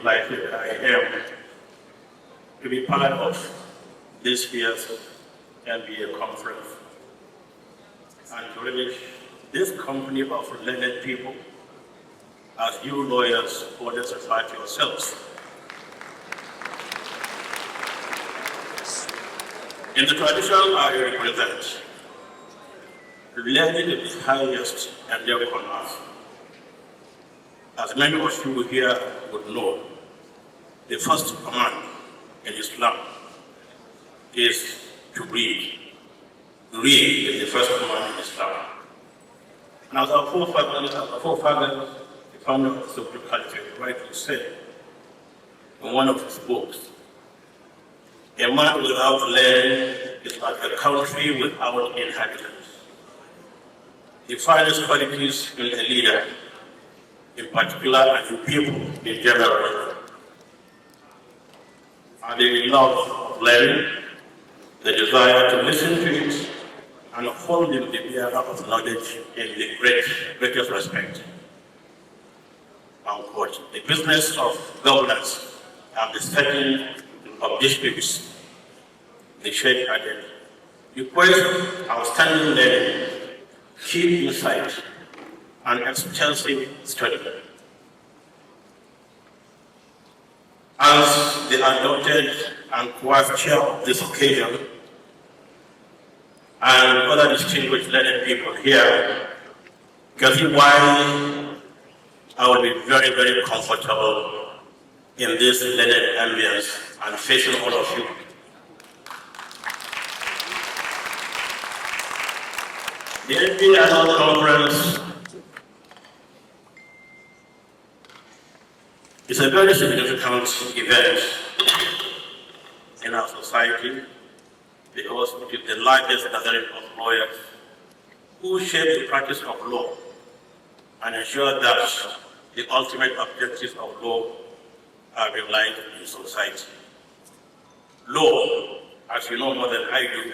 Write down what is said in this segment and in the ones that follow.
like I am to be part of this year's NBA conference and to relish this company of learned people as you lawyers for the society yourselves. In the tradition I represent, learning is the highest endeavor on earth. As many of you here would know, the first command in Islam is to read. Read is the first command in Islam. And as our forefathers, the founder of the Supreme Caliphate, rightly said in one of his books, a man without learning is like a country without inhabitants. The finest qualities in a leader, in particular, and in people in general, are the love of learning, the desire to listen to it, and holding the bearer of knowledge in the greatest respect. Unquote. The business of governance and the settling of disputes, the Sheikh added, requires outstanding learning, keen insight, and extensive study. As the adopted and quiet chair of this occasion, and other distinguished learned people here, can see why I will be very, very comfortable in this learned ambience and facing all of you. The NBA Annual Conference is a very significant event in our society because it is the largest gathering of lawyers who shape the practice of law and ensure that the ultimate objectives of law are realized in society. Law, as you know more than I do,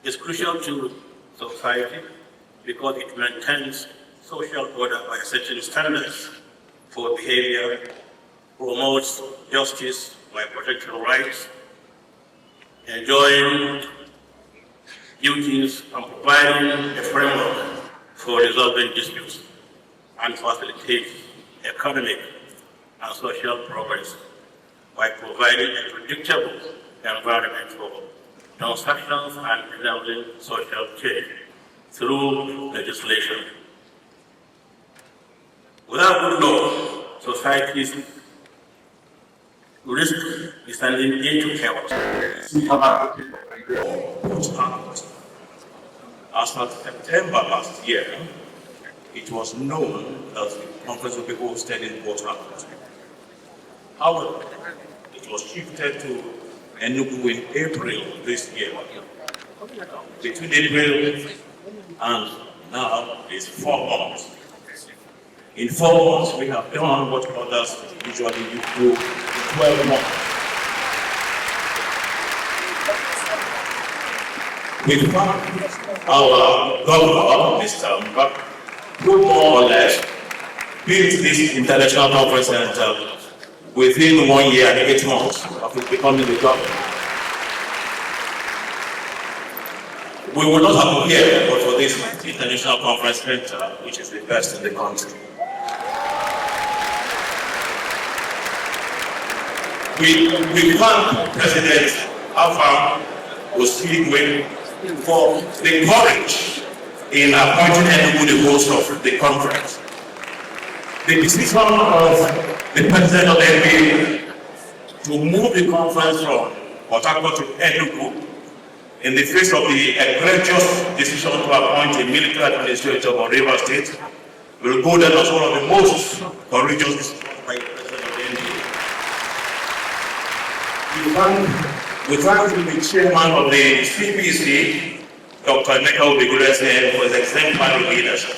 is crucial to society because it maintains social order by setting standards for behavior, promotes justice by protecting rights, enjoying duties, and providing a framework for resolving disputes, and facilitates economic and social progress by providing a predictable environment for transactions and enabling social change through legislation. Without good law, societies risk descending into chaos. As of September last year, it was known that the conference will be hosted in Port Harcourt. However, it was shifted to Enugu in April this year. Between April and now is 4 months. In 4 months, we have done what others usually do in 12 months. We found our governor, Mr. Mbak, who more or less built this international conference center within 1 year and 8 months of it becoming the governor. We would not have been here but for this international conference center, which is the best in the country. We thank President Alpha Osigwe for the courage in appointing Enugu the host of the conference. The decision of the President of the NBA to move the conference from Port Harcourt to Enugu in the face of the egregious decision to appoint a military administrator of Rivers State will go down as one of the most courageous decisions by the President of the NBA. We thank the chairman of the CPC, Dr. Emeka Obegulese, for his exemplary leadership.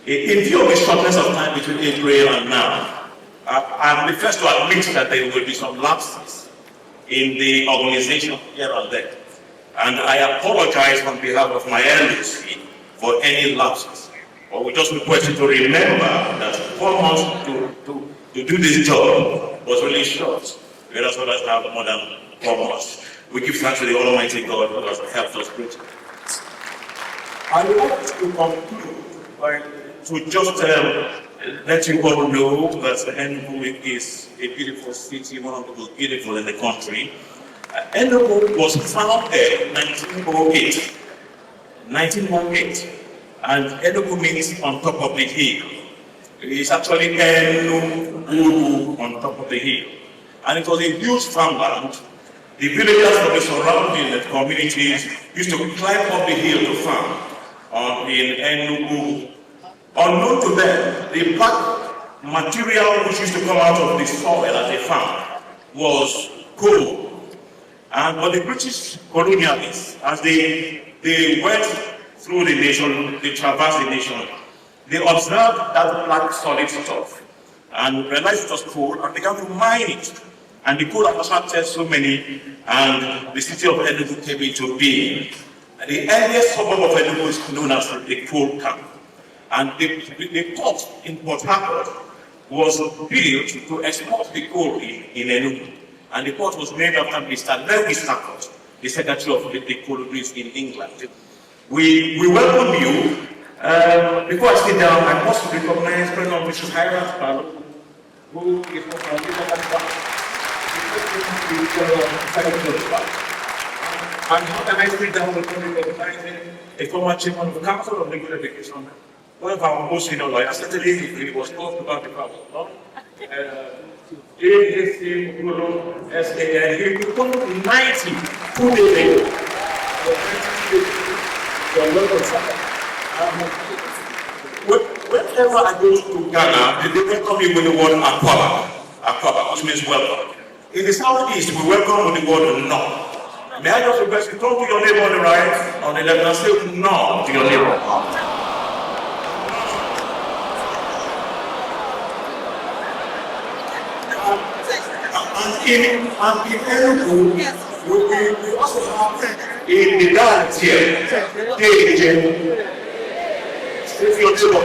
In view of the shortness of time between April and now, I'm the first to admit that there will be some lapses in the organization here and there. And I apologize on behalf of my LLC for any lapses. But we just request you to remember that 4 months to do this job was really short. Whereas others have more than 4 months. We give thanks to the Almighty God who has helped us greatly. I would like to conclude by to just let you all know that Enugu is a beautiful city, one of the most beautiful in the country. Enugu was founded in 1908. 1908. And Enugu means on top of the hill. It's actually Enugu on top of the hill. And it was a huge farmland. The villagers from the surrounding communities used to climb up the hill to farm in Enugu. Unknown to them, the black material which used to come out of the soil as they found was coal. And but the British colonialists, as they went through the nation, they traversed the nation, they observed that black solid stuff and realized it was coal and began to mine it. And the coal attracted so many, and the city of Enugu came into being. And the earliest suburb of Enugu is known as the coal camp. And the port in Port Harcourt was built to export the coal in Enugu. And the port was named after Mr. Lewis Harcourt, the secretary of the colonies in England. We welcome you. Before I sit down, I must recognize President Mrs. Naira, who is and how can I sit down with a former chairman of the Council of Legal Education? One of our most senior lawyers, certainly he was talked about the Council of Law. AAC, Guru, SAN, he became 90 2 days ago. Whenever I go to Ghana, they welcome me with the word Akwaba, which means welcome. In the southeast, we welcome with the word no. May I just request you talk to your neighbor on the right, on the left, and say no to your neighbor. And in Enugu, we also have in the dance here, if your neighbor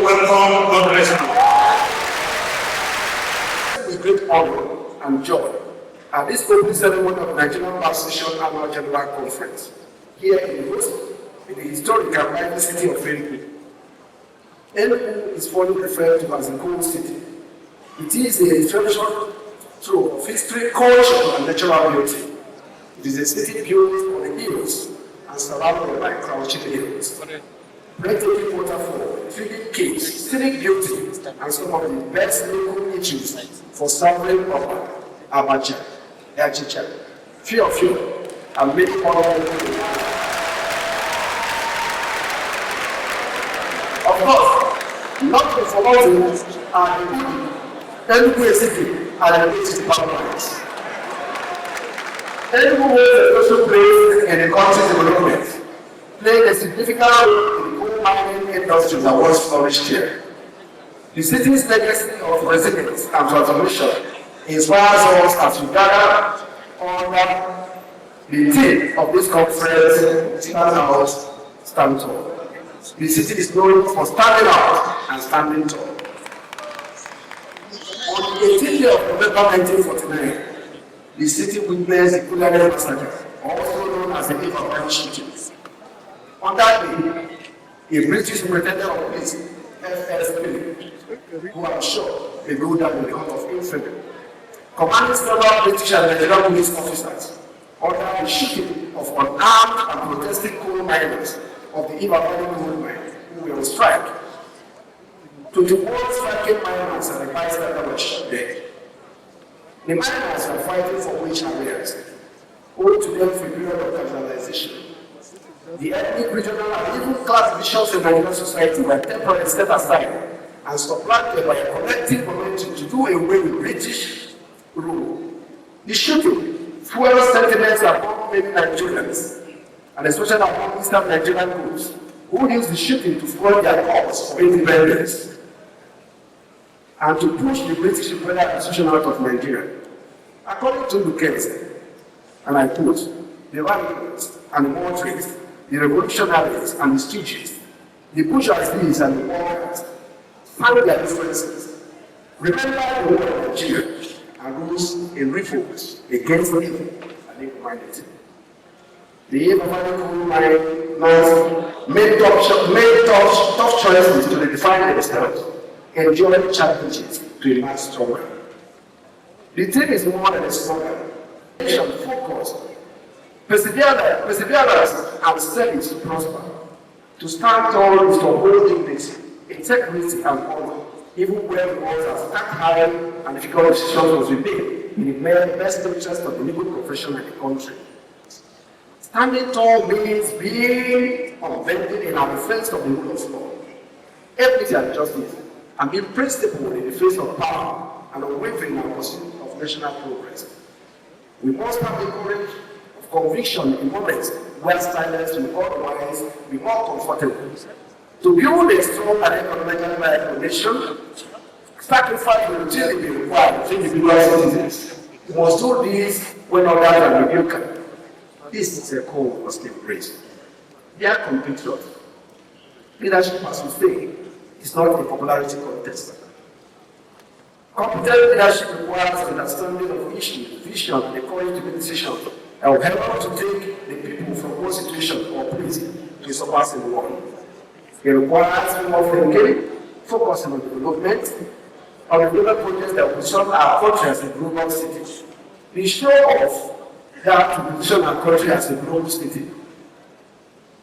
welcome, God bless you. With great honor and joy at this opening ceremony of Nigerian Association Annual General Conference here in Enugu, in the historic and lively city of Enugu. Enugu is fondly referred to as a gold city. It is a treasure trove of history, culture, and natural beauty. It is a city built on the hills and surrounded by crouching hills. Breathtaking waterfall, intriguing caves, scenic beauty, and some of the best local issues for serving of abacha, achicha, fiofio, and many other people. Of course, not to forget are the people, Enugu city, and the basic developments. Enugu holds a special place in the country's development, playing a significant role in the coal mining industry that was flourished here. The city's legacy of resilience and transformation inspires us as we gather under the theme of this conference, Stand Out, Stand Tall. The city is known for standing out and standing tall. On the 18th day of November 1949, the city witnessed the Kulane massacre, also known as the Akpoti-Uduaghan shootings. On that day, a British superintendent of police, FSP, who I'm sure they go down in the court of infamy, commanding several British and Nigerian police officers ordered the shooting of unarmed and protesting coal miners of the Ibadan coal mine who were on strike. 21 striking miners and the bystander were shot dead. The miners were fighting for wage arrears, owed to them for a period of marginalization. The ethnic, regional, and even class divisions in Nigerian society were temporarily set aside and supplanted by a collective momentum to do away with British rule. The shooting fueled sentiments among many Nigerians, and especially among Eastern Nigerian groups, who used the shooting to fuel their cause for independence and to push the British imperial institution out of Nigeria. According to Lucas, and I quote, the radicals and the moderates, the revolutionaries and the stooges, The bourgeoisie and the workers find their differences. Remember the war of Nigeria arose in revolt against evil and equality. The evangelical minds made tough choices to redefine themselves, enduring challenges to emerge stronger. The thing is more than a slogan. Focus, perseverance, and service to prosper. To stand tall is to uphold dignity, integrity, and honor, even when the walls are stacked high and difficult decisions must be made in the best interest of the legal profession and the country. Standing tall means being unbending in our defense of the rule of law, equity and justice, and being principled in the face of power and unwavering in our pursuit of national progress. We must have the courage of conviction in moments where silence will otherwise be more comfortable. To build a strong and economically viable nation, sacrifice will routinely be required to individual citizens. We must do this when others are rebuked. This is a call we must embrace. Dear compatriots, leadership, as we say, is not a popularity contest. Competent leadership requires understanding of issues, vision, and the courage to make decisions that will help to take the people from one situation or place to a surpassing one. It requires more thinking, focusing on development, on the global projects that will position our country as a global city. We show off that to position our country as a global city.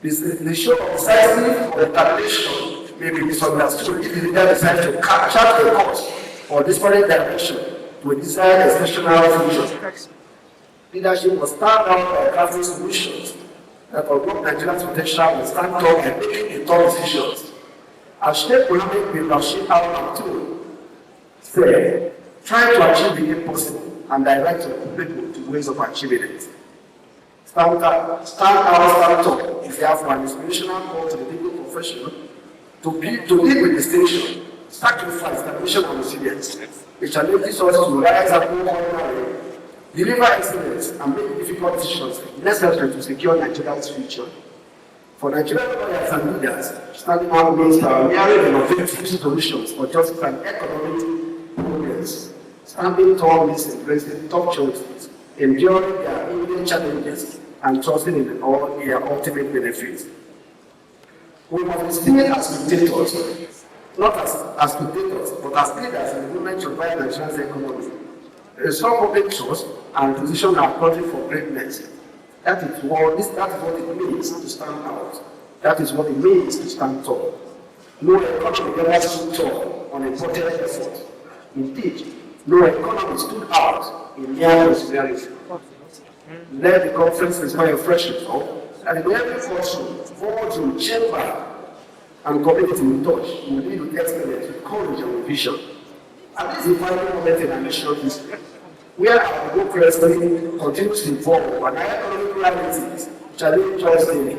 The show of decisive or determination may be misunderstood if the leader decides to chart a course or disparate direction to a desired exceptional future. Leadership must stand out by crafting solutions that unlock Nigeria's potential and stand tall by making tough decisions. As Sheikh Mohammed bin Rashid Al-Maktoum said, try to achieve the impossible and direct your people to ways of achieving it. Stand tall is therefore an inspirational call to the legal profession to live with distinction, sacrifice, ambition, and resilience. It challenges us to rise up ordinary, deliver excellence, and make difficult decisions necessary to secure Nigeria's future. For Nigerian lawyers and leaders, standing out means pioneering innovative solutions for justice and economic progress. Standing tall means embracing tough choices, enduring their immediate challenges, and trusting in all their ultimate benefits. We must be seen as spectators, not as spectators, but as leaders in the movement to revive Nigeria's economy. Restore public trust and position our country for greatness. That is what it means to stand out. That is what it means to stand tall. No economy ever stood tall on important effort. Indeed, no economy stood out in near prosperity. Let the conference inspire fresh result, and in every courtroom, boardroom, chamber, and community in touch will lead with excellence, with courage, and with vision. And this is the final moment in our national history, where our democracy continues to evolve and our economic realities challenge us daily.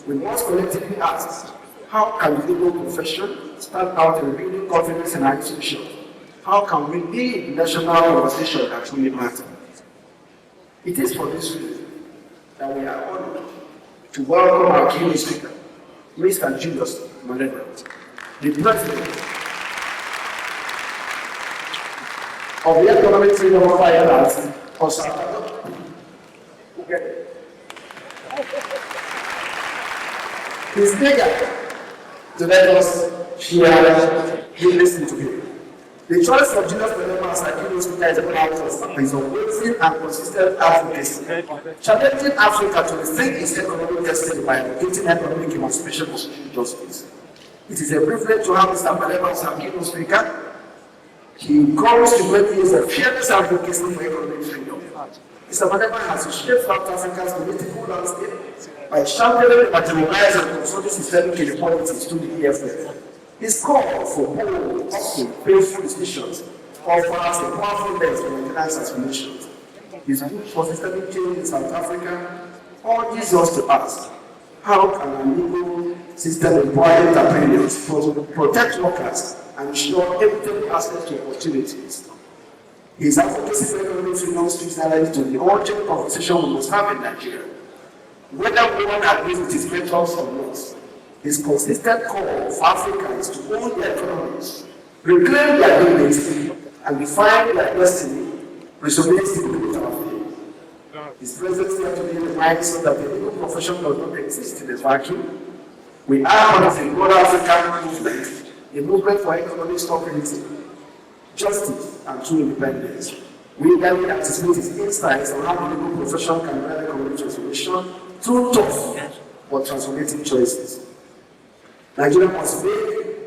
We must collectively ask, how can the legal profession stand out in building confidence in our institutions? How can we lead national conversation that truly matters? It is for this reason that we are honored to welcome our keynote speaker, Mr. Julius Malema, the President of the Economic Freedom of Ireland of South Africa. Okay. He's eager to let us hear him listen to him. The choice of Julius Malema as a keynote speaker is a part of his unwavering and consistent advocacy, challenging Africa to rethink its economic destiny by advocating economic emancipation and social justice. It is a privilege to have Mr. Malema as our keynote speaker. He comes to make use of fearless advocacy for economic freedom. Mr. Malema has shaped South Africa's political landscape by championing, marginalized, and consulting systemic inequalities to the EFF. His call for bold, often painful decisions offers a powerful lens for Nigeria's aspirations. His push for systemic change in South Africa urges us to ask, how can a legal system empower entrepreneurs, protect workers, and ensure equitable access to opportunities? His advocacy for economic freedom speaks directly to the urgent conversation we must have in Nigeria. Whether one agrees with his methods or not, His consistent call for Africans to own their economies, reclaim their dignity, and define their destiny resonates deeply with our faith. His presence here today reminds us that the legal profession does not exist in a vacuum. We are part of a broader African movement, a movement for economic stability, justice, and true independence. We eagerly anticipate his insights on how the legal profession can drive economic transformation through tough but transformative choices. Nigeria must make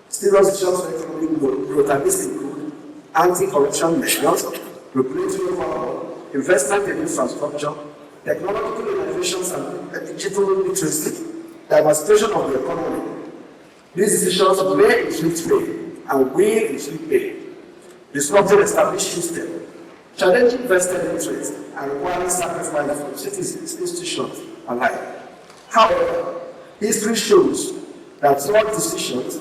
serious decisions for economic growth, and this include anti-corruption measures, regulatory power, investment in infrastructure, technological innovations and digital literacy, diversification of the economy. These decisions may inflict pain and will inflict pain, disrupting established systems, challenging vested interests, and requiring sacrifice from citizens, institutions alike. However, history shows that such decisions,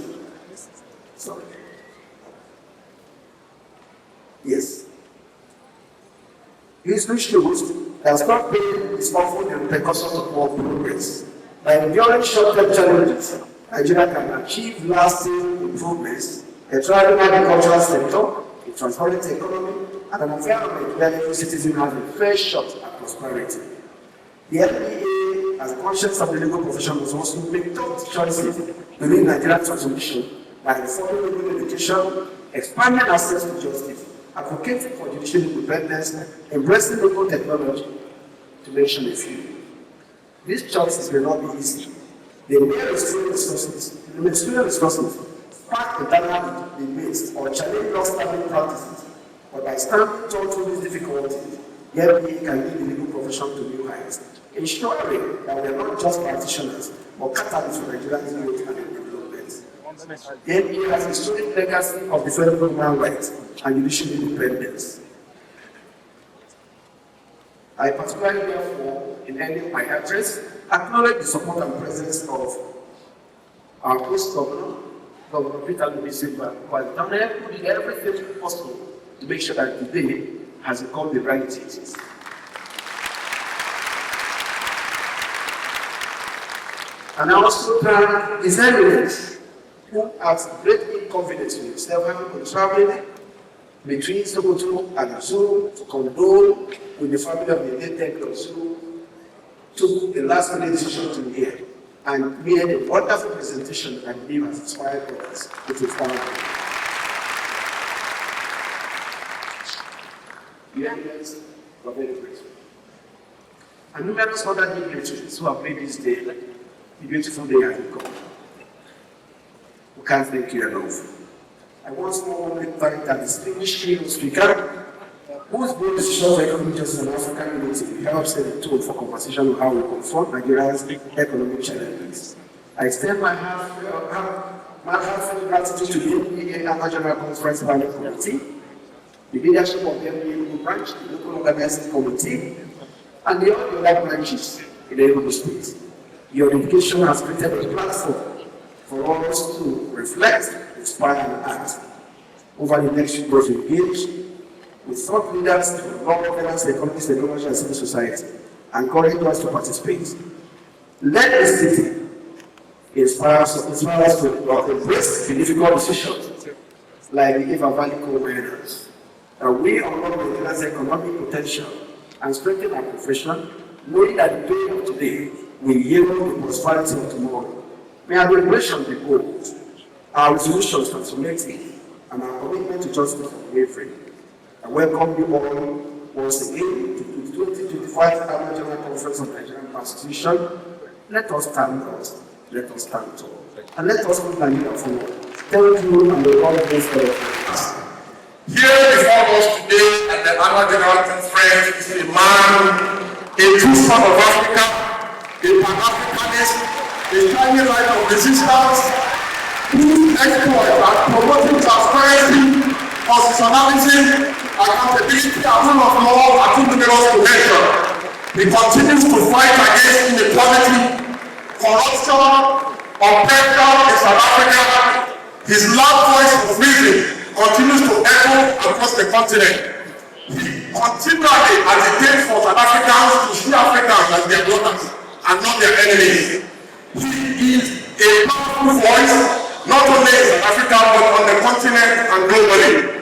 history shows that such pain is often the repercussions of more progress. By enduring short-term challenges, Nigeria can achieve lasting improvements, a thriving agricultural sector, a transparent economy, and an environment where every citizen has a fair shot at prosperity. The NPA, as a conscience of the legal profession, must also make tough choices to lead Nigeria's transformation by reforming legal education, expanding access to justice, advocating for judicial independence, embracing local technology, to mention a few. These choices may not be easy. They may restrain resources, spark internal debates, or challenge long-standing practices. But by standing tall to these difficulties, the NPA can lead the legal profession to new heights, ensuring that we are not just practitioners, but catalysts for Nigeria's growth and development. The NPA has a historic legacy of defending human rights and judicial independence. I particularly, therefore, in ending my address, acknowledge the support and presence of our post-governor, Governor Peter Silva, who has done everything possible to make sure that today has become the right it is. And I also thank His Eminence, who has great confidence in himself, having been traveling between Sokoto and Azuru to condole with the family of the late Azuru, took the last minute decision to be here and made a wonderful presentation that I believe has inspired others with his family. The evidence were very grateful. And numerous other dignitaries who have made this day the beautiful day has become. We can't thank you enough. I once more want to thank that distinguished keynote speaker, whose bold decision for economic justice and African unity helps set the tone for conversation on how we confront Nigeria's economic challenges. I extend my heartfelt gratitude to the NPA General Conference Planning Committee, the leadership of the NPA branch, the local organizing committee, and the other branches in the Enugu state. Your dedication has created a platform for us to reflect, inspire, and act. Over the next few years, engage with thought leaders from law, governance, economics, technology, and civil society, and encourage us to participate. Let the city inspire us to embrace the difficult decisions like the Eva Valley co-governance. And we unlock Nigeria's economic potential and strengthen our profession, knowing that the day of today will yield the prosperity of tomorrow. May our deliberations be bold, our resolutions transformative, and our commitment to justice unwavering. I welcome you all once again to the 2025 Annual General Conference of Nigerian Constitution. Let us stand tall, let us stand tall, and let us move Nigeria forward. Thank you, and the Lord bless all of you. Here before us today at the Annual General Conference is a man, a true son of Africa, a Pan-Africanist, a shining light of resistance, whose exploits are promoting transparency, constitutionalism, accountability, and rule of law are too numerous to mention. He continues to fight against inequality, corruption, oppression in South Africa. His loud voice of reason continues to echo across the continent. He continually agitates for South Africans to see Africans as their brothers and not their enemies. He is a a powerful voice, not only in South Africa, but on the continent and globally.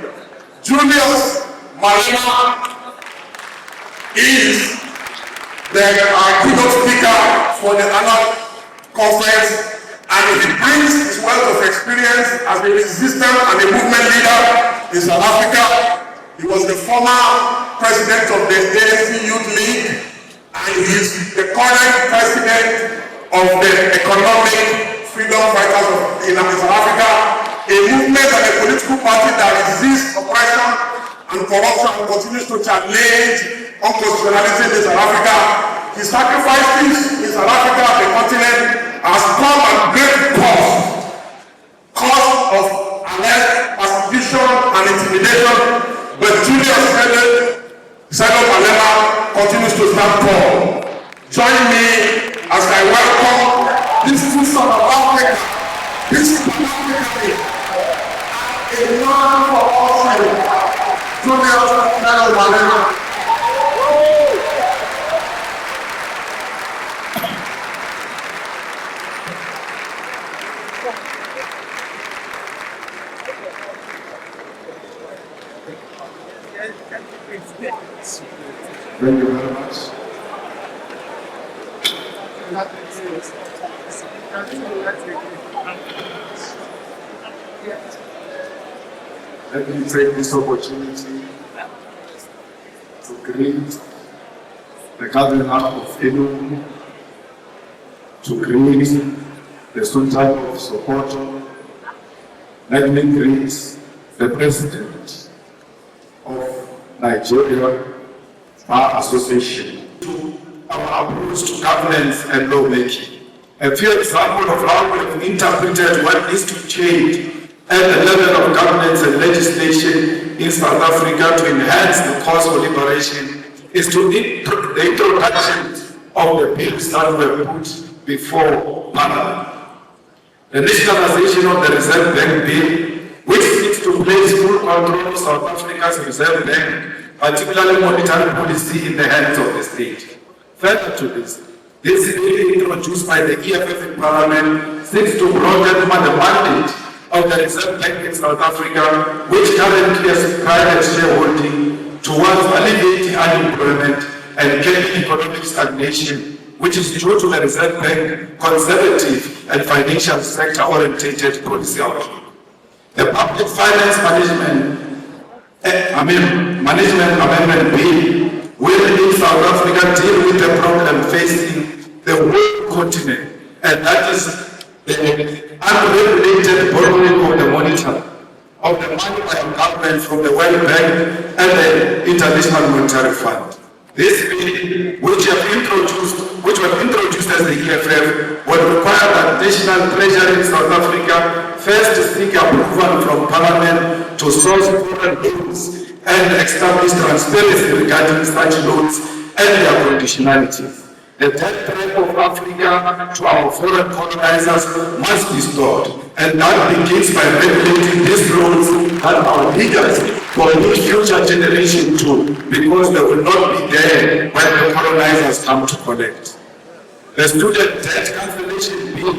Julius Malema is the keynote speaker for the annual conference, and he brings his wealth of experience as a resistance and a movement leader in South Africa. He was the former president of the ANC Youth League, and he is the current president of the Economic Freedom Fighters in South Africa, a movement and a political party that resists oppression and corruption and continues to challenge unconstitutionality in South Africa. His sacrifices in South Africa, the continent, has come at great cost of arrest, persecution, and intimidation. But Julius Malema continues to stand tall. Join me as I welcome this two son of Africa, this Pan-African, a man for all, Julius Malema. Thank you very much. Let me take this opportunity to greet the Governor of Enugu, to greet the Sultan of Sokoto. Let me greet the President of Nigeria Bar Association. To our approach to governance and lawmaking. A few examples of how we have interpreted what needs to change at the level of governance and legislation in South Africa to enhance the cause for liberation is to the introduction of the bills that were put before Parliament. The nationalization of the Reserve Bank Bill, which seeks to place full control of South Africa's Reserve Bank, particularly monetary policy, in the hands of the state. Further to this bill introduced by the EFF in Parliament seeks to broaden the mandate of the Reserve Bank in South Africa, which currently has private shareholding, towards alleviating unemployment and curbing economic stagnation, which is due to the Reserve Bank conservative and financial sector-oriented policy outlook. The Public Finance Management Amendment Bill will in South Africa deal with the problem facing the whole continent, and that is the unregulated borrowing of the money of the money by government from the World Bank and the International Monetary Fund. This bill, which was introduced as the EFF, will require that National Treasury in South Africa first seek approval from Parliament to source foreign loans and establish transparency regarding such loans and their conditionalities. The debt threat of Africa to our foreign colonizers must be stopped, and that begins by regulating these loans and our leaders for the future generation too, because they will not be there when the colonizers come to collect. The Student Debt Cancellation Bill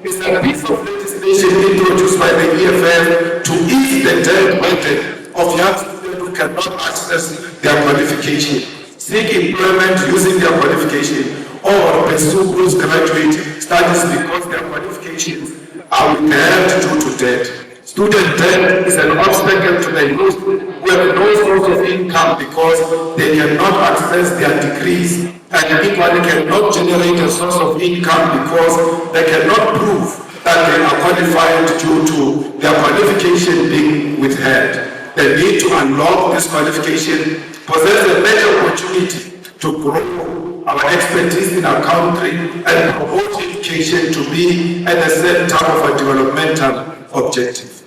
is a piece of legislation introduced by the EFF to ease the debt burden of young students who cannot access their qualification, seek employment using their qualification, or pursue postgraduate studies because their qualifications are withheld due to debt. Student debt is an obstacle to the youth who have no source of income because they cannot access their degrees, and equally cannot generate a source of income because they cannot prove that they are qualified due to their qualification being withheld. The need to unlock this qualification possesses a major opportunity to grow our expertise in our country and promote education to be at the center of a developmental objective.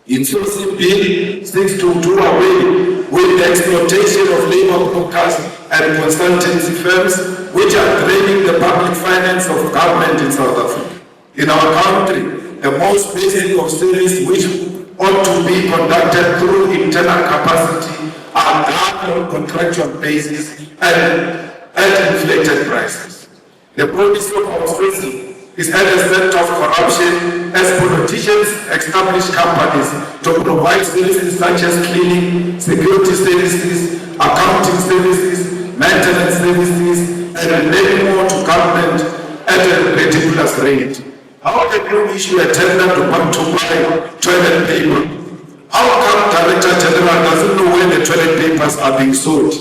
Insourcing bill seeks to do away with the exploitation of labor brokers and consultancy firms which are draining the public finance of government in South Africa. In our country, the most basic of services which ought to be conducted through internal capacity are done on contractual basis and at inflated prices. The policy of outsourcing is at the center of corruption as politicians establish companies to provide services such as cleaning, security services, accounting services, maintenance services, and many more to government at a ridiculous rate. How can you issue a tender to buy toilet paper? How come Director General doesn't know when the toilet papers are being sold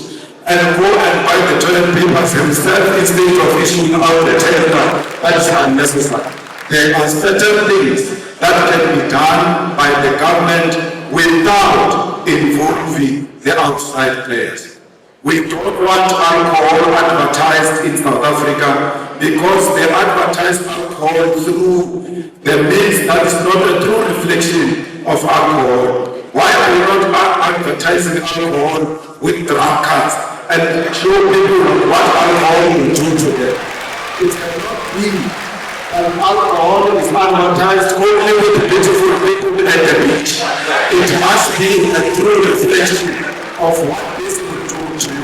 and go and buy the toilet papers himself instead of issuing out the tender? That is unnecessary. There are certain things that can be done by the government without involving the outside players. We don't want alcohol advertised in South Africa because they advertise alcohol through the means that is not a true reflection of alcohol. Why are we not advertising alcohol with drunkards and show people what alcohol will do to them? It cannot be that alcohol is advertised only with beautiful people at the beach. It must be a true reflection of what this will do to you.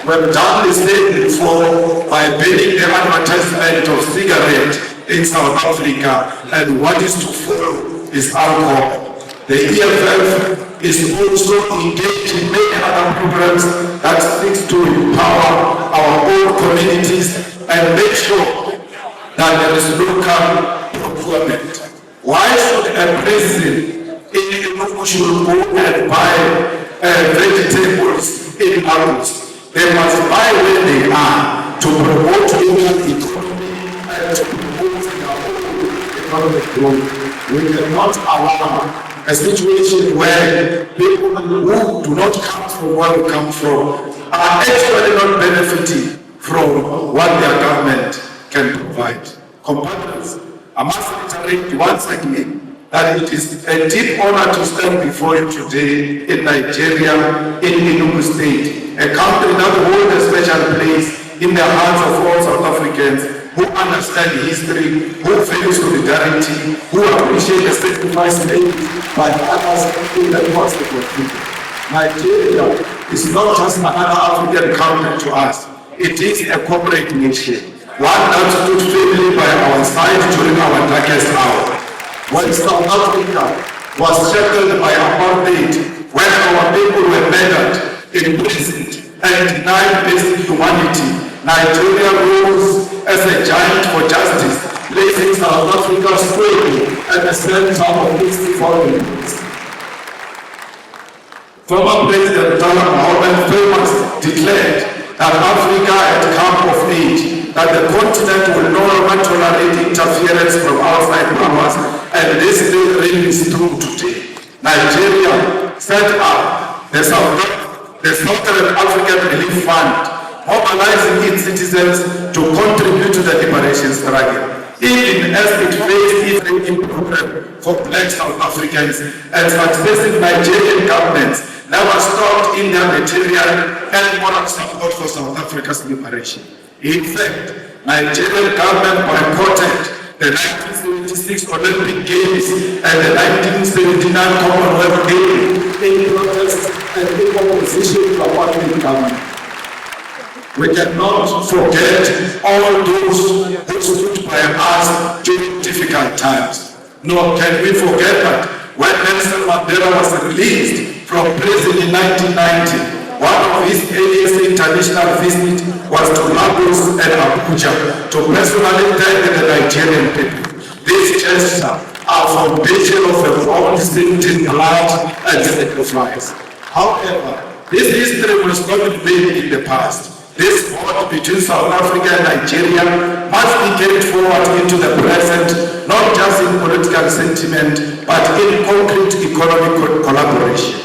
We've done the same before by banning the advertisement of cigarettes in South Africa, and what is to follow is alcohol. The EFF is also engaged in many other programs that seek to empower our own communities and make sure that there is local procurement. Why should a president in Enugu should go and buy vegetables in August? They must buy where they are to promote local economy and to promote their own economic growth. We cannot allow a situation where people who do not come from where we come from are actually not benefiting from what their government can provide. Compatriots, I must reiterate once again that it is a deep honor to stand before you today in Nigeria, in Enugu State, a country that holds a special place in the hearts of all South Africans who understand history, who value solidarity, who appreciate the sacrifice made by others in the course of the people. Nigeria is not just another African country to us. It is a corporate nation, one that stood firmly by our side during our darkest hour. When South Africa was shackled by apartheid, when our people were murdered, imprisoned, and denied basic humanity, Nigeria rose as a giant for justice, placing South Africa squarely at the center of its development. Former President Donald Trump famously declared that Africa had come of age, that the continent will no longer tolerate interference from outside powers, and this still rings true today. Nigeria set up the Southern African Relief Fund, mobilizing its citizens to contribute to the liberation struggle, even as it faced its rating program for black South Africans, and successive Nigerian governments never stopped in their material and moral support for South Africa's liberation. In fact, Nigerian government boycotted the 1976 Olympic Games and the 1979 Commonwealth Games in protest and in opposition to apartheid government. We cannot forget all those who stood by us during difficult times. Nor can we forget that when Nelson Mandela was released from prison in 1990, one of his earliest international visits was to Lagos and Abuja to personally thank the Nigerian people. These gestures are foundation of a long distinct blood and sacrifice. However, this history was not made in the past. This bond between South Africa and Nigeria must be carried forward into the present, not just in political sentiment, but in concrete economic collaboration.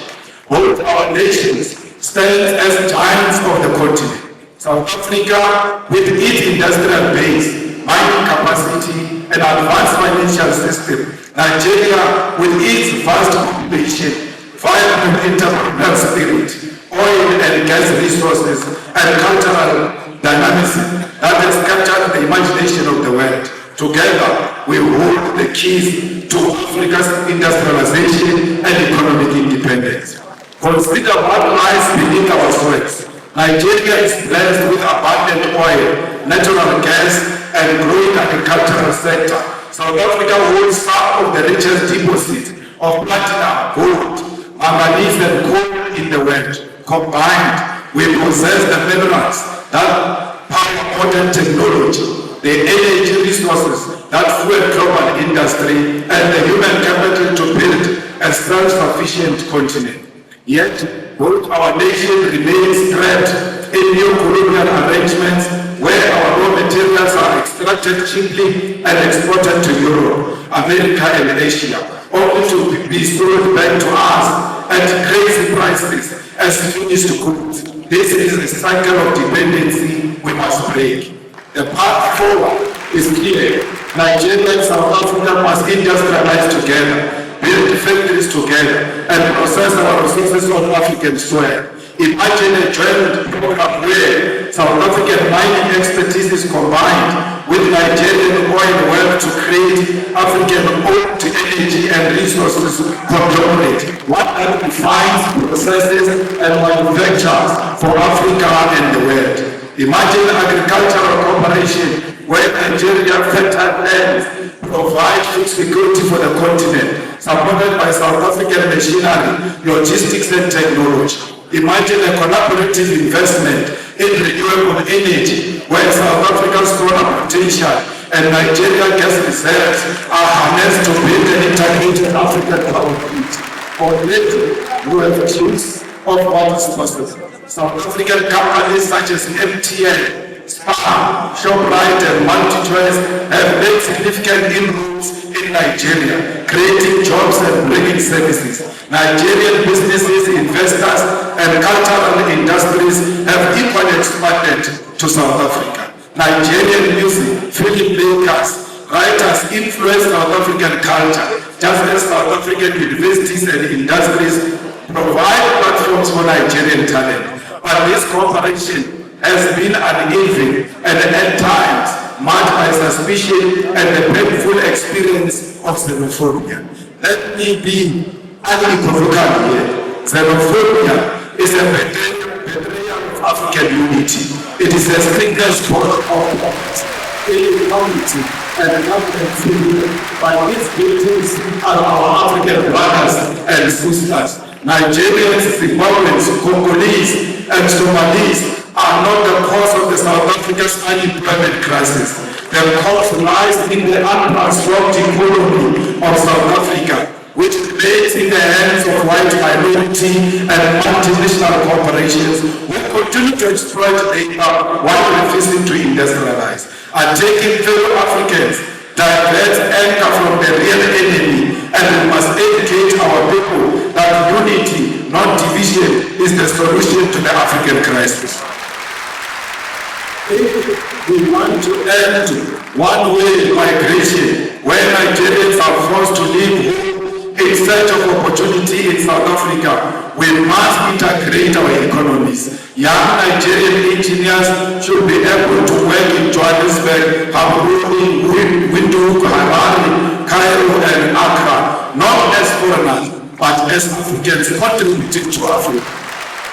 Both our nations stand as giants of the continent. South Africa, with its industrial base, mining capacity, and advanced financial system. Nigeria, with its vast population, vibrant entrepreneurial spirit, oil and gas resources, and cultural dynamism that has captured the imagination of the world. Together, we hold the keys to Africa's industrialization and economic independence. Consider what lies beneath our soils. Nigeria is blessed with abundant oil, natural gas, and growing agricultural agricultural sector. South Africa holds some of the richest deposits of platinum, gold, manganese, and coal in the world. Combined, we possess the minerals that power modern technology, the energy resources that fuel global industry, and the human capital to build a self-sufficient continent. Yet, both our nation remains trapped in new colonial arrangements where our raw materials are extracted cheaply and exported to Europe, America, and Asia, only to be sold back to us at crazy prices as finished goods. This is a cycle of dependency we must break. The path forward is clear. Nigeria and South Africa must industrialize together, build factories together, and process our resources on African soil. Imagine a joint program where South African mining expertise is combined with Nigerian oil wealth to create African-owned energy and resources conglomerate. One that defines processes and manufactures for Africa and the world. Imagine agricultural cooperation where Nigeria fertile lands provide food security for the continent, supported by South African machinery, logistics, and technology. Imagine a collaborative investment in renewable energy, where South Africa's solar potential and Nigerian gas reserves are harnessed to build an integrated African power grid. Already, we have clues of what is possible. South African companies such as MTN, Spar, ShopRite, and MultiChoice have made significant inroads in Nigeria, creating jobs and bringing services. Nigerian businesses, investors, and cultural industries have equally expanded to South Africa. Nigerian music, filmmakers, writers influence South African culture, just as South African universities and industries provide platforms for Nigerian talent. But this cooperation has been uneven and at times marked by suspicion and the painful experience of xenophobia. Let me be unequivocal here. Xenophobia is a betrayal of African unity. It is a single spot of inequality and African freedom. But these buildings are our African brothers and sisters. Nigerians, Zimbabweans, Congolese, and Somalis are not the cause of the South Africa's unemployment crisis. The cause lies in the untransformed economy of South Africa, which remains in the hands of white minority and multinational corporations who continue to exploit labor while refusing to industrialize. And taking fellow Africans diverts anger from the real enemy, and we must educate our people that unity, not division, is the solution to the African crisis. If we want to end one-way migration, where Nigerians are forced to leave in search of opportunity in South Africa, we must integrate our economies. Young Nigerian engineers should be able to work in Johannesburg, Gaborone, Windhoek, Harare, Cairo, and Accra, not as foreigners, but as Africans contributing to Africa.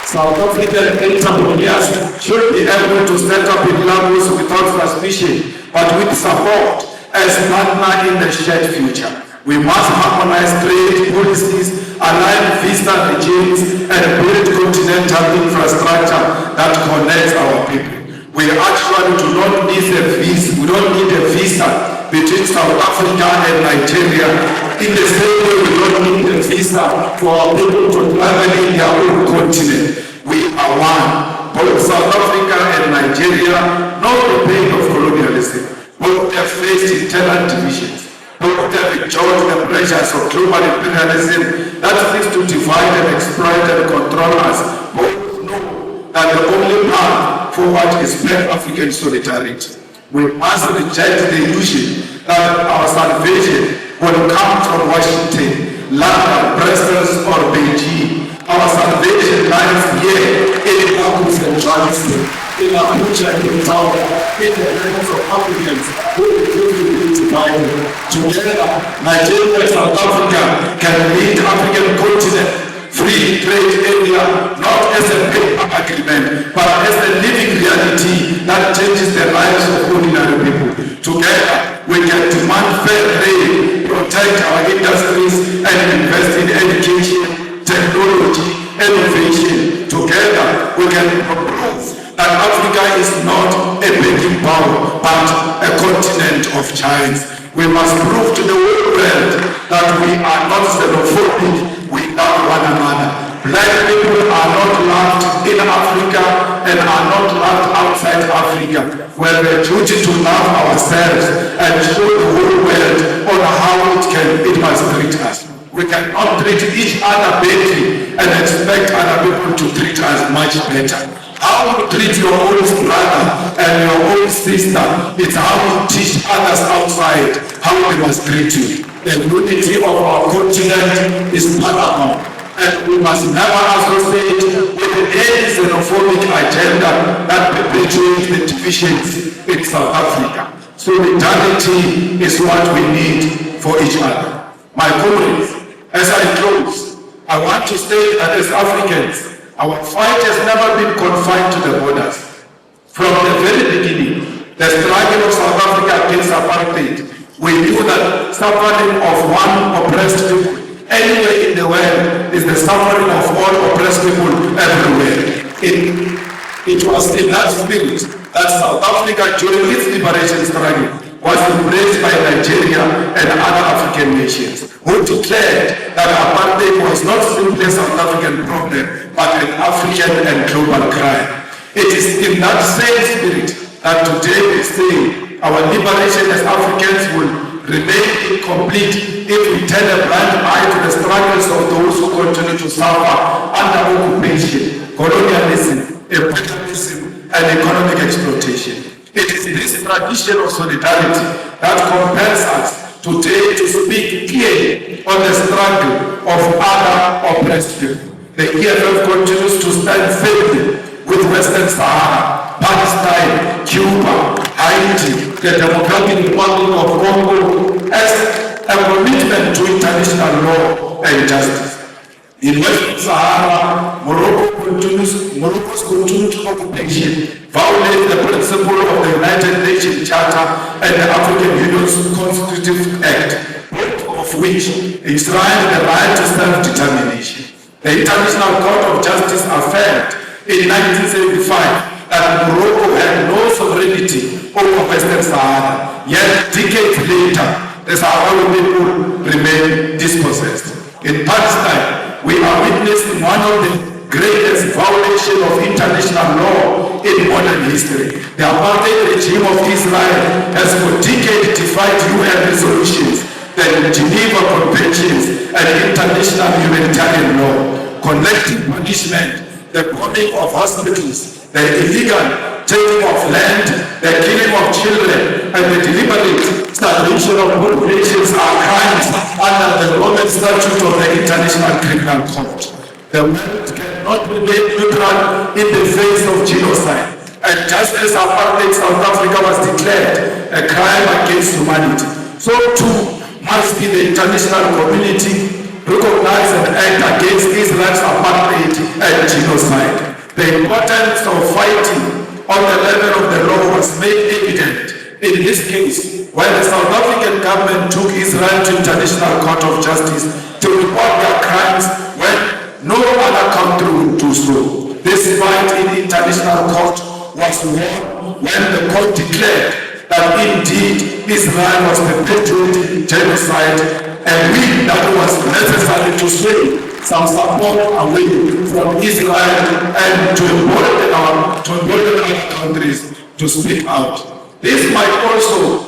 South African entrepreneurs should be able to set up in Lagos without suspicion, but with support as partner in the shared future. We must harmonize trade policies, align visa regimes, and build continental infrastructure that connects our people. We actually do not need a visa. We don't need a visa between South Africa and Nigeria. In the same way, we don't need a visa for our people to travel in their own continent. We are one. Both South Africa and Nigeria know the pain of colonialism. Both have faced internal divisions. Both have enjoyed the pressures of global imperialism that seeks to divide and exploit and control us. Both know that the only path forward is Pan-African solidarity. We must reject the illusion that our salvation will come from Washington, London, Brussels, or Beijing. Our salvation lies here in Lagos and Johannesburg, in Abuja, in Tower, in the hands of Africans who refuse to be divided. Together, Nigeria and South Africa can lead the African continent free trade area, not as a paper agreement, but as a living reality that changes the lives of ordinary people. Together, we can Africa is not a begging bowl, but a continent of giants. We must prove to the whole world that we are not xenophobic, we love one another. Black people are not loved in Africa and are not loved outside Africa. We have a duty to love ourselves and show the whole world on how it must treat us. We cannot treat each other badly and expect other people to treat us much better. How you treat your own brother and your own sister, it's how you teach others outside how they must treat you. The unity of our continent is paramount, and we must never associate with any xenophobic agenda that perpetuates the divisions in South Africa. Solidarity is what we need for each other. My comrades, as I close, I want to say that as Africans, our fight has never been confined to the borders. From the very beginning, the struggle of South Africa against apartheid, we knew that suffering of one oppressed people anywhere in the world is the suffering of all oppressed people everywhere. It was in that spirit that South Africa, during its liberation struggle, was embraced by Nigeria and other African nations, who declared that apartheid was not simply a South African problem, but an African and global crime. It is in that same spirit that today we say our liberation as Africans will remain incomplete if we turn a blind eye to the struggles of those who continue to suffer under occupation, colonialism, imperialism, and economic exploitation. It is this tradition of solidarity that compels us today to speak clearly on the struggle of other oppressed people. The EFF continues to stand firmly with Western Sahara, Palestine, Cuba, Haiti, the Democratic Republic of Congo as a commitment to international law and justice. In Western Sahara, Morocco's continued occupation violates the principle of the United Nations Charter and the African Union's Constitutive Act, both of which enshrine the right to self-determination. The International Court of Justice affirmed in 1975 that Morocco had no sovereignty over Western Sahara, yet decades later, the Sahrawi people remain dispossessed. In Palestine, we are witnessing one of the greatest violations of international law in modern history. The apartheid regime of Israel has for decades defied UN resolutions, the Geneva Conventions, and international humanitarian law. Collective punishment, the bombing of hospitals, the illegal taking of land, the killing of children, and the deliberate starvation of populations are crimes under the Roman Statute of the International Criminal Court. The world cannot remain neutral in the face of genocide. And just as apartheid South Africa was declared a crime against humanity, so too must be the international community recognize and act against Israel's apartheid and genocide. The importance of fighting on the level of the law was made evident in this case when the South African government took Israel to International Court of Justice to report their crimes when no other country would do so. This fight in the international court was won when the court declared that indeed Israel was perpetuating genocide, and we that was necessary to sway some support away from Israel and to embolden other countries to speak out. This fight also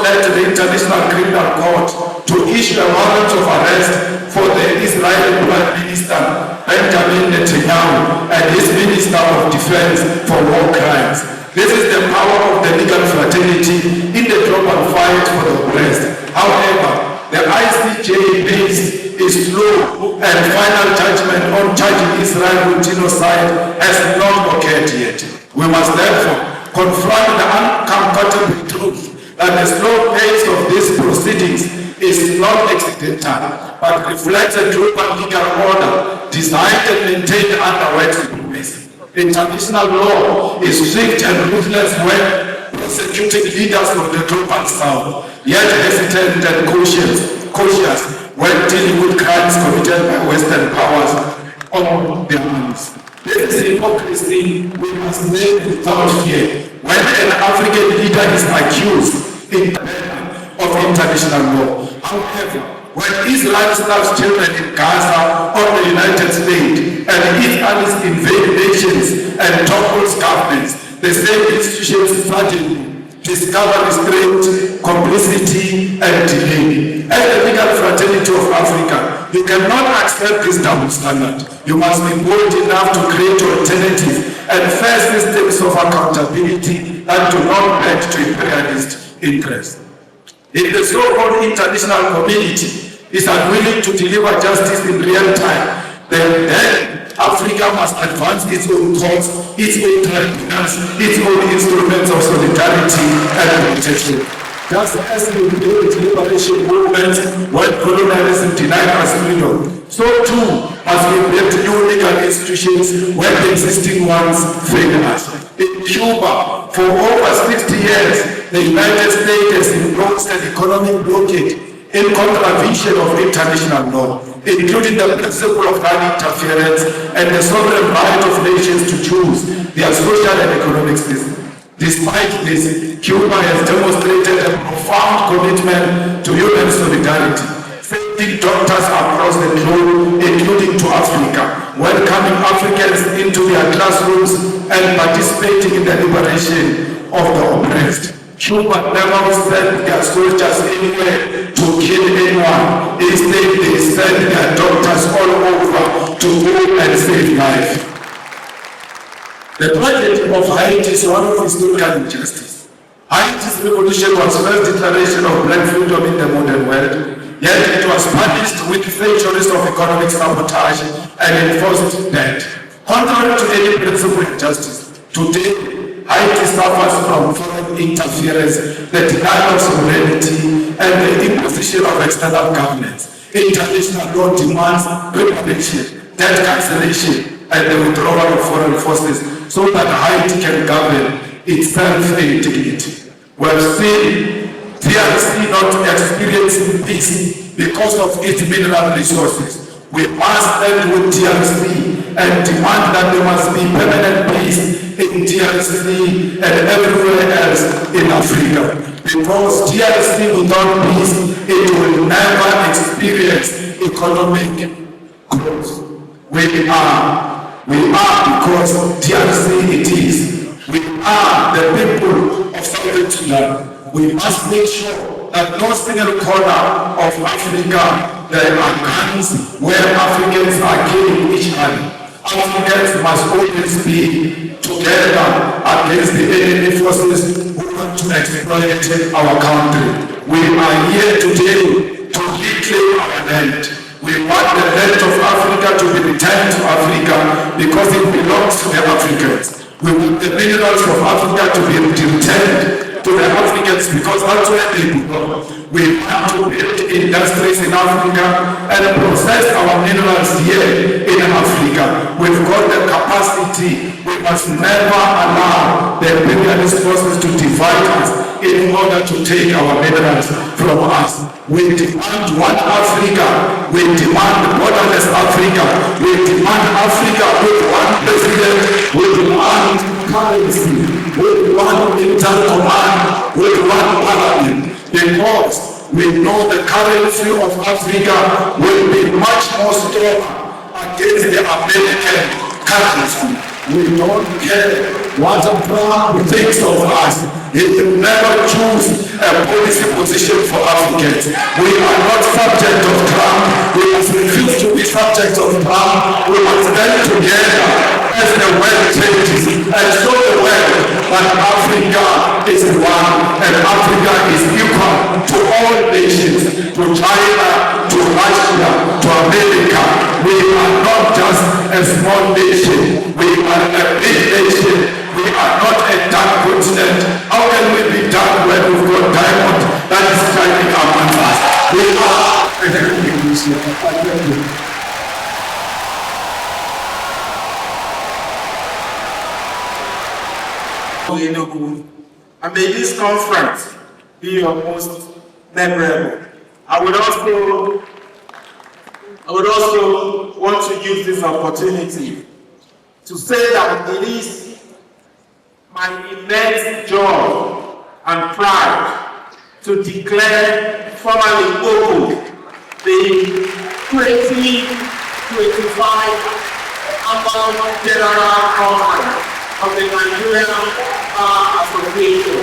led to the International Criminal Court to issue a warrant of arrest for the Israeli Prime Minister Benjamin Netanyahu and his Minister of Defense for war crimes. This is the power of the legal fraternity in the global fight for the oppressed. However, the ICJ based its slow and final judgment on charging Israel with genocide has not occurred yet. We must therefore confront the uncomfortable truth that the slow pace of these proceedings is not accidental, but reflects a global legal order designed and maintained under white supremacy. International law is strict and ruthless when prosecuting leaders of the global south, yet hesitant and cautious when dealing with crimes committed by Western powers on their hands. This is hypocrisy we must make without fear. When an African leader is accused of international law, however, when Islam stabs children in Gaza or the United States, and Israelis invade nations and topples governments, the same institutions suddenly discover restraint, complicity, and delay. As the legal fraternity of Africa, you cannot accept this double standard. You must be bold enough to create alternatives and fair systems of accountability that do not bend to imperialist interests. If the so-called international community is unwilling to deliver justice in real time, then Africa must advance its own cause, its own tribunals, its own instruments of solidarity and protection. Just as the liberation movement when colonialism denied us freedom, so too must we build new legal institutions when the existing ones fail us. In Cuba, for over 60 years, the United States has imposed an economic blockade in contravention of international law, including the principle of non-interference and the sovereign right of nations to choose their social and economic system. Despite this, Cuba has demonstrated a profound commitment to human solidarity, sending doctors across the globe, including to Africa, welcoming Africans into their classrooms and participating in the liberation of the oppressed. Cuba never sent their soldiers anywhere to kill anyone. Instead, they sent their doctors all over to go and save life. The tragedy of Haiti is one of historical injustice. Haiti's revolution was the first declaration of black freedom in the modern world, yet it was punished with centuries of economic sabotage and enforced debt. Contrary to any principle of justice, today Haiti suffers from foreign interference, the denial of sovereignty, and the imposition of external governments. International law demands reparation, debt cancellation, and the withdrawal of foreign forces so that Haiti can govern itself in dignity. We have seen DRC not experiencing peace because of its mineral resources. We must end with DRC and demand that there must be permanent peace in DRC and everywhere else in Africa. Because DRC without peace, it will never experience economic growth. We are because DRC it is. We are the people of Southern Sudan. We must make sure that no single corner of Africa there are guns where Africans are killing each other. Africans must always be together against the enemy forces who want to exploit our country. We are here today to reclaim our land. We want the land of Africa to be returned to Africa because it belongs to the Africans. We want the minerals of Africa to be returned to the Africans because that's where they belong. We want to build industries in Africa and process our minerals here in Africa. We've got the capacity. We must never allow the imperialist forces to divide us in order to take our minerals from us. We demand one Africa. We demand borderless Africa. We demand Africa with one president. We demand currency. We demand military command. We demand parliament. Because we know the currency of Africa will be much more strong against the American currency. We don't care what Trump thinks of us. He will never choose a policy position for Africans. We are not subject of Trump. We must refuse to be subject of Trump. We must stand together as the world changes and show the world that Africa is one and Africa is equal to all nations, to China, to Russia, to America. We are not just a small nation. We are a big nation. We are not a dark continent. How can we be dark when we've got diamond that is shining upon us? We are a very big nation. Enugu, and may this conference be your most memorable. I would also want to use this opportunity to say that it is my immense joy and pride to declare formally open the 2025 Annual General Conference of the Nigerian Bar Association.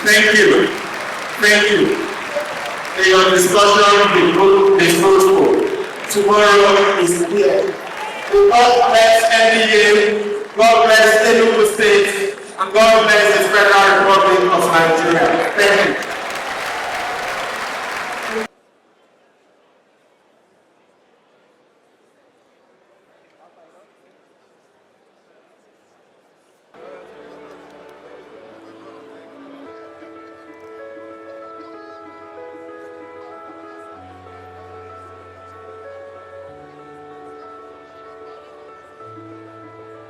Thank you. Thank you. May your discussion be fruitful. Tomorrow is here. God bless NDA, God bless Enugu State, and God bless the Federal Republic of Nigeria. Thank you.